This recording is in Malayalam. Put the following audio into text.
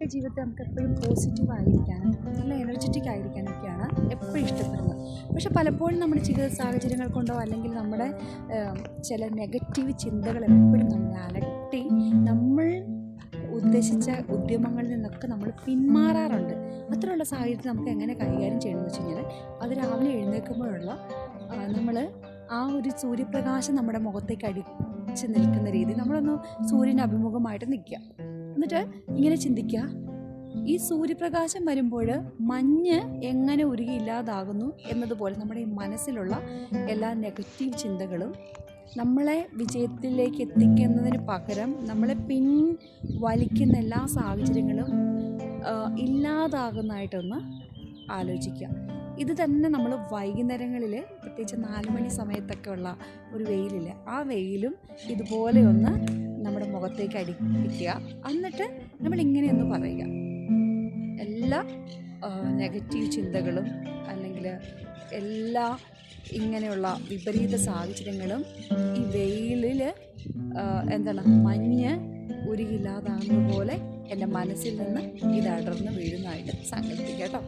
ജീവിതത്തിൽ നമുക്ക് എപ്പോഴും പോസിറ്റീവ് ആയിരിക്കാനും നല്ല എനർജറ്റിക് ആയിരിക്കാനൊക്കെയാണ് എപ്പോഴും ഇഷ്ടപ്പെടുന്നത്. പക്ഷെ പലപ്പോഴും നമ്മുടെ ജീവിത സാഹചര്യങ്ങൾ കൊണ്ടോ അല്ലെങ്കിൽ നമ്മുടെ ചില നെഗറ്റീവ് ചിന്തകൾ എപ്പോഴും നമ്മളെ അലട്ടി നമ്മൾ ഉദ്ദേശിച്ച ഉദ്യമങ്ങളിൽ നിന്നൊക്കെ നമ്മൾ പിന്മാറാറുണ്ട്. അത്തരമുള്ള സാഹചര്യത്തിൽ നമുക്ക് എങ്ങനെ കൈകാര്യം ചെയ്യണമെന്ന് വെച്ച് കഴിഞ്ഞാൽ അത് രാവിലെ എഴുന്നേൽക്കുമ്പോഴുള്ള നമ്മൾ ആ ഒരു സൂര്യപ്രകാശം നമ്മുടെ മുഖത്തേക്ക് അടിച്ച് നിൽക്കുന്ന രീതി നമ്മളൊന്ന് സൂര്യന് അഭിമുഖമായിട്ട് നിൽക്കുക. എന്നിട്ട് ഇങ്ങനെ ചിന്തിക്കുക, ഈ സൂര്യപ്രകാശം വരുമ്പോൾ മഞ്ഞ് എങ്ങനെ ഉരുകി ഇല്ലാതാകുന്നു എന്നതുപോലെ നമ്മുടെ ഈ മനസ്സിലുള്ള എല്ലാ നെഗറ്റീവ് ചിന്തകളും നമ്മളെ വിജയത്തിലേക്ക് എത്തിക്കുന്നതിന് പകരം നമ്മളെ വലിക്കുന്ന എല്ലാ സാഹചര്യങ്ങളും ഇല്ലാതാകുന്നതായിട്ടൊന്ന് ആലോചിക്കുക. ഇത് തന്നെ നമ്മൾ വൈകുന്നേരങ്ങളിൽ പ്രത്യേകിച്ച് 4 മണി സമയത്തൊക്കെ ഉള്ള ഒരു വെയിലില്ല, ആ വെയിലും ഇതുപോലെ ഒന്ന് നമ്മുടെ മുഖത്തേക്ക് അടിപ്പിക്കുക. എന്നിട്ട് നമ്മളിങ്ങനെയൊന്ന് പറയുക, എല്ലാ നെഗറ്റീവ് ചിന്തകളും അല്ലെങ്കിൽ എല്ലാ ഇങ്ങനെയുള്ള വിപരീത സാഹചര്യങ്ങളും ഈ വെയിലിൽ മഞ്ഞ് ഉരുകില്ലാതാകുന്ന പോലെ എൻ്റെ മനസ്സിൽ നിന്ന് ഇത് അടർന്ന് വീഴുന്നതായിട്ട് സങ്കല്പിക്കുക കേട്ടോ.